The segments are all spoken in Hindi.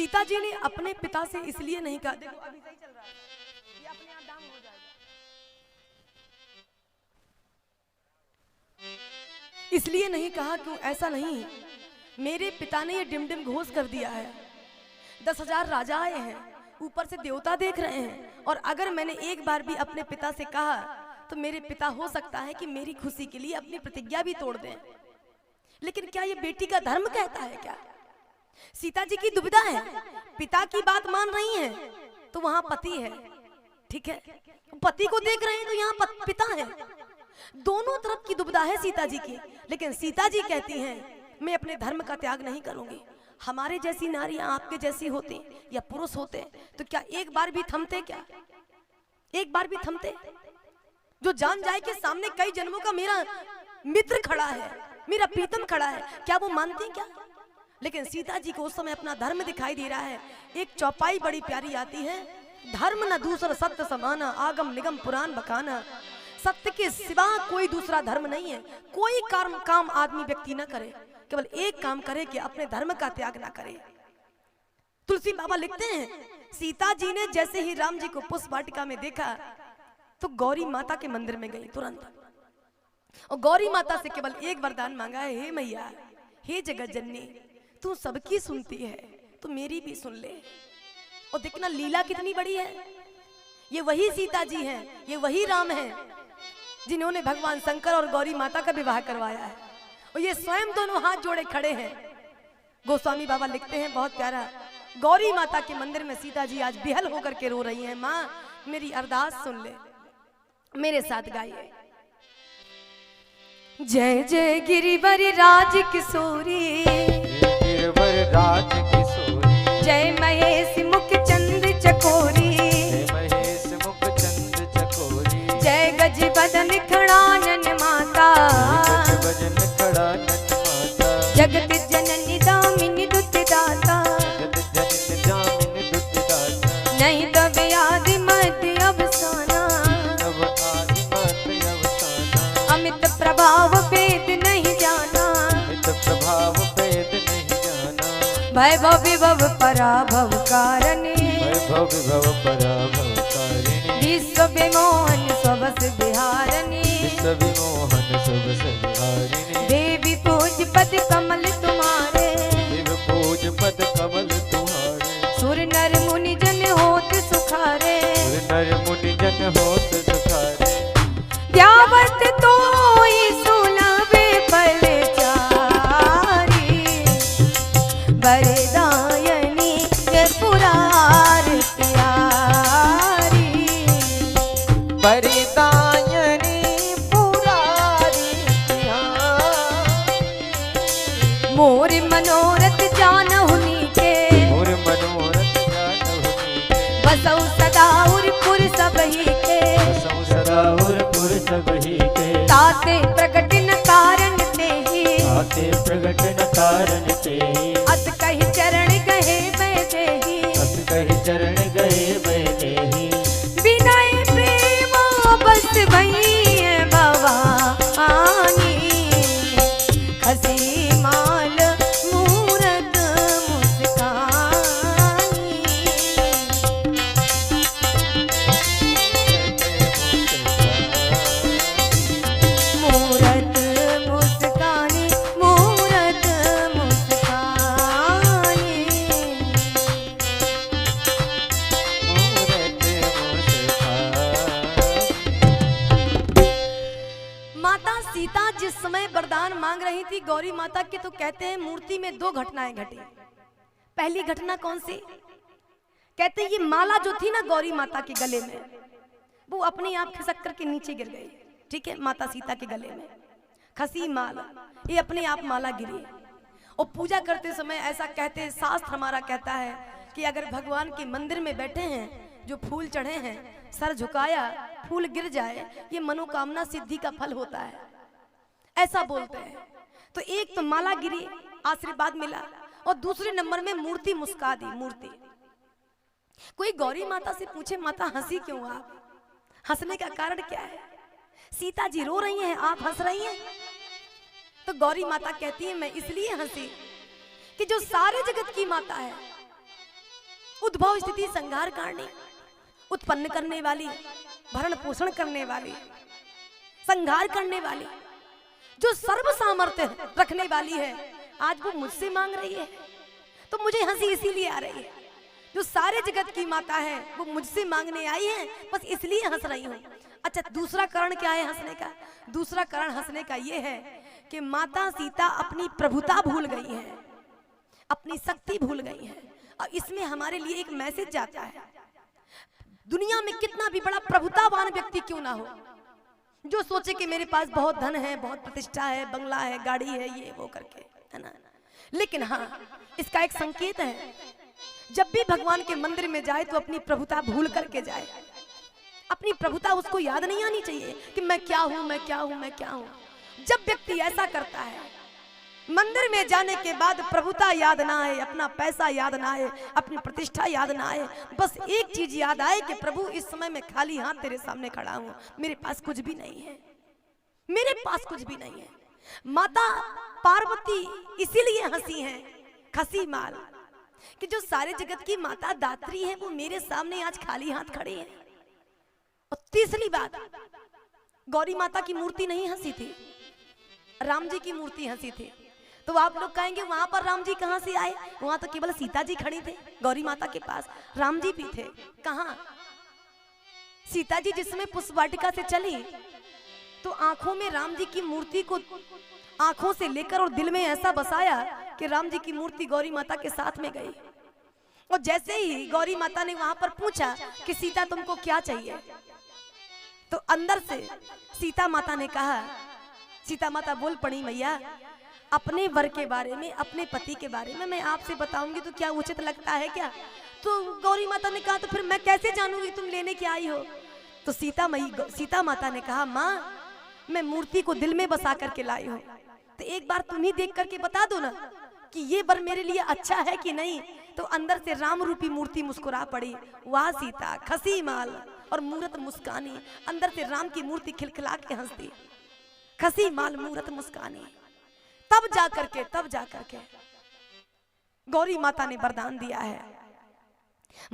सीता जी ने अपने पिता से इसलिए नहीं कहा, देखो अभी सही चल रहा है, ये अपने आप डाउन हो जाएगा, इसलिए नहीं कहा क्यों, ऐसा नहीं, मेरे पिता ने ये डिमडिम घोष कर दिया है, 10,000 राजा आए हैं, ऊपर से देवता देख रहे हैं, और अगर मैंने एक बार भी अपने पिता से कहा तो मेरे पिता हो सकता है कि मेरी खुशी के लिए अपनी प्रतिज्ञा भी तोड़ दें। लेकिन क्या ये बेटी का धर्म कहता है क्या? सीता जी की दुविधा है, पिता की बात मान रही हैं तो वहां पति है, ठीक है, पति को देख रहे हैं तो यहाँ पिता है, दोनों तरफ की दुविधा है सीता जी की। लेकिन सीता जी कहती हैं मैं अपने धर्म का त्याग नहीं करूंगी। हमारे जैसी नारियां आपके जैसी होती या पुरुष होते तो क्या एक बार भी थमते? क्या एक बार भी थमते? जो जान जाए कि सामने कई जन्मों का मेरा मित्र खड़ा है, मेरा प्रीतम खड़ा है, क्या वो मानती क्या? लेकिन सीता जी को उस समय अपना धर्म दिखाई दे रहा है। एक चौपाई बड़ी प्यारी आती है, धर्म न दूसरा सत्य समाना, आगम निगम पुराण बखाना। सत्य के सिवा कोई दूसरा धर्म नहीं है। कोई काम आदमी व्यक्ति न करे, केवल एक काम करे कि अपने धर्म का त्याग ना करे। तुलसी बाबा लिखते हैं सीता जी ने जैसे ही राम जी को पुष्प वाटिका में देखा तो गौरी माता के मंदिर में गई तुरंत, और गौरी माता से केवल एक वरदान मांगा है, हे मैया, हे जगत जननी, तू सबकी सुनती है तो मेरी भी सुन ले। और देखना लीला कितनी बड़ी है, ये वही सीता जी हैं, ये वही राम हैं जिन्होंने भगवान शंकर और गौरी माता का विवाह करवाया है, और ये स्वयं दोनों हाथ जोड़े खड़े हैं। गोस्वामी बाबा लिखते हैं बहुत प्यारा, गौरी माता के मंदिर में सीता जी आज बेहल होकर के रो रही हैं, माँ मेरी अरदास सुन ले। मेरे साथ गाइए, जय जय गिरिवर राज किशोरी, गिरिवर राज किशोरी, जय महेश मुख चंद चकोरी, जय महेश मुख चंद चकोरी, जय गज बदन खड़ानन माता, गज बदन खड़ानन माता, जगत जननी दामिनी दुत दाता, जगत जननी दामिनी दुत दाता, नहीं तब आदि मध्य अवसाना, तब आदि मध्य अवसाना, अमित प्रभाव भेद नहीं जाना, अमित प्रभाव भेद नहीं जाना, वैभव विभव पराभव कारणि, वैभव विभव पराभव कारिणी, विश्व विमोहन स्वस विहारिणी, विश्व विमोहन सबस विहारिणी, देवी पूज पद कमल तुम्हारे, देव पूज पद कमल तुम्हारे, सुर नर मुनि जन होत सुखारे, नर मुनि जन होत सुखारे, द्यावत तो सुलभे फल चारी, वरदायनी पुरार प्यारी, वरदायनी पुरारी प्यारी, मोर मनोरथ जानहुनी के, मोर मनोरथ जानहुनी के, बसौ सदा उरपुर सबही के, बसौ सदा उरपुर सबही के, ताते प्रकट न कारण तेहि, ताते प्रगट न कारण तेहि, अत कहि चरण गहे बैठेहि, अस कहि चरण गए बैठेहि, विनय प्रेम बस भई भवानी, खसी माल मूरत मुस्कानी, मूरत मुस्कानी, मूरत मुस्कानी, मूरत मुस्कानी। माता सीता जिस समय वरदान मांग रही थी गौरी माता के, तो कहते हैं मूर्ति में दो घटनाएं घटी। पहली घटना कौन सी? कहते हैं ये माला जो थी ना गौरी माता के गले में, वो अपने आप खिसक करके नीचे गिर गई। ठीक है, माता सीता के गले में खसी माला, ये अपने आप माला गिरी। और पूजा करते समय ऐसा कहते हैं, शास्त्र हमारा कहता है कि अगर भगवान के मंदिर में बैठे हैं, जो फूल चढ़े हैं, सर झुकाया, फूल गिर जाए, ये मनोकामना सिद्धि का फल होता है, ऐसा बोलते हैं। तो एक तो माला गिरी, आशीर्वाद मिला, और दूसरे नंबर में मूर्ति मुस्का दी। मूर्ति, कोई गौरी माता से पूछे माता हंसी क्यों आप? हंसने का कारण क्या है? सीता जी रो रही हैं, आप हंस रही हैं। तो गौरी माता कहती है मैं इसलिए हंसी कि जो सारे जगत की माता है, उद्भव स्थिति संहार कारणी, उत्पन्न करने वाली, भरण पोषण करने वाली, संहार करने वाली, जो सर्व सामर्थ्य रखने वाली है, आज वो मुझसे मांग रही है। तो मुझे हंसी इसीलिए आ रही है, जो सारे जगत की माता है वो मुझसे मांगने आई है, बस इसलिए हंस रही हूँ। अच्छा, दूसरा कारण क्या है हंसने का? दूसरा कारण हंसने का ये है कि माता सीता अपनी प्रभुता भूल गई है, अपनी शक्ति भूल गई है। और इसमें हमारे लिए एक मैसेज जाता है, दुनिया में कितना भी बड़ा प्रभुतावान व्यक्ति क्यों ना हो, जो सोचे कि मेरे पास बहुत धन है, बहुत प्रतिष्ठा है, बंगला है, गाड़ी है, ये वो करके, है ना। लेकिन हाँ, इसका एक संकेत है, जब भी भगवान के मंदिर में जाए तो अपनी प्रभुता भूल करके जाए। अपनी प्रभुता उसको याद नहीं आनी चाहिए कि मैं क्या हूं, मैं क्या हूं, मैं क्या हूं। जब व्यक्ति ऐसा करता है, मंदिर में जाने के बाद प्रभुता याद ना आए, अपना पैसा याद ना आए, अपनी प्रतिष्ठा याद ना आए, बस एक चीज याद आए कि प्रभु इस समय मैं खाली हाथ तेरे सामने खड़ा हूं, मेरे पास कुछ भी नहीं है, मेरे पास कुछ भी नहीं है। माता पार्वती इसीलिए हंसी हैं, खसी माल, कि जो सारे जगत की माता दात्री है वो मेरे सामने आज खाली हाथ खड़े हैं। और तीसरी बात, गौरी माता की मूर्ति नहीं हंसी थी, राम जी की मूर्ति हंसी थी। तो आप लोग कहेंगे वहां पर राम जी कहां से आए? वहां तो केवल सीता जी खड़ी थे, गौरी माता के पास राम जी भी थे। कहां? सीता जी जिसमें पुष्प वाटिका से चली तो आंखों में राम जी की मूर्ति को आंखों से लेकर और दिल में ऐसा बसाया कि राम जी की मूर्ति गौरी माता के साथ में गई। और जैसे ही गौरी माता ने वहां पर पूछा कि सीता तुमको क्या चाहिए, तो अंदर से सीता माता ने कहा, सीता माता बोल पड़ी, मैया अपने वर के बारे में, अपने पति के बारे में मैं आपसे बताऊंगी तो क्या उचित लगता है क्या? तो गौरी माता ने कहा, तो फिर मैं कैसे जानूंगी तुम लेने के आई हो? तो सीता माता ने कहा, माँ मैं मूर्ति को दिल में बसा करके लाई हूँ, तो एक बार तुम ही देख करके बता दो ना कि ये वर मेरे लिए अच्छा है कि नहीं। तो अंदर से राम रूपी मूर्ति मुस्कुरा पड़ी, वाह सीता खसी माल और मूरत मुस्कानी। अंदर से राम की मूर्ति खिलखिला के हंसती, खसी माल मूरत मुस्कानी। तब जाकर के गौरी माता ने वरदान दिया है,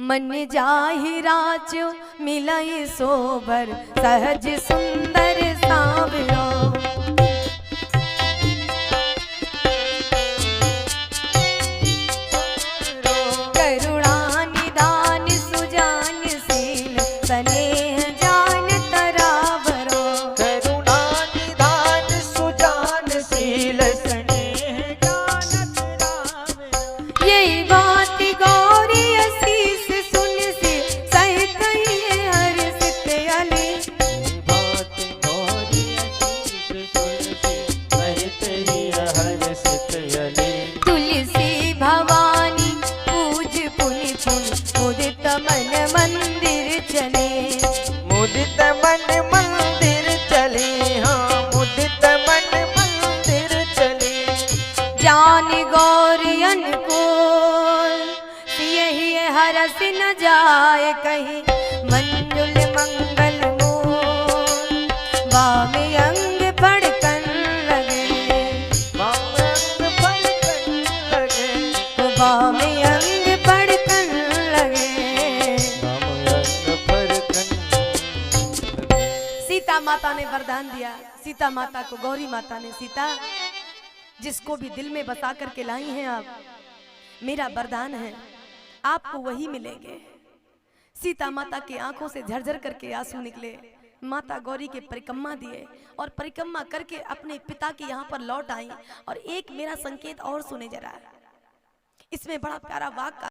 मन जाहि राजो मिलई सोबर सहज सुंदर सांवरो। करुणा निदान सुजान शील स्नेह जान तरावरो। करुणा निधान सुजान शील स्नेह जान तरावरो। यही बात गौरी असीस सुन से सहित ये हर्षित अली। बात गौरी असीस सुन से सहित ही हर्षित अली। तुलसी भवानी पूज पुनि पुनि मुदित मन मंदिर चले। मुदित मन मंदिर चले, हाँ मुदित मन मंदिर चले। जान गौरियन को यही हरस न जाए कहीं, मंजुल मंगल मोल बामे अंग फड़कन लगे। बामंग फड़कन लगे, बामे अंग फड़कन लगे। बामंग फड़कन लगे। सीता माता ने वरदान दिया, सीता माता को गौरी माता ने, सीता जिसको भी दिल में बसा करके लाई हैं आप, मेरा वरदान है आपको वही मिलेंगे। सीता माता की आंखों से झरझर करके आंसू निकले। माता गौरी के परिक्रमा दिए और परिक्रमा करके अपने पिता के यहाँ पर लौट आई। और एक मेरा संकेत और सुने जरा, इसमें बड़ा प्यारा वाक्य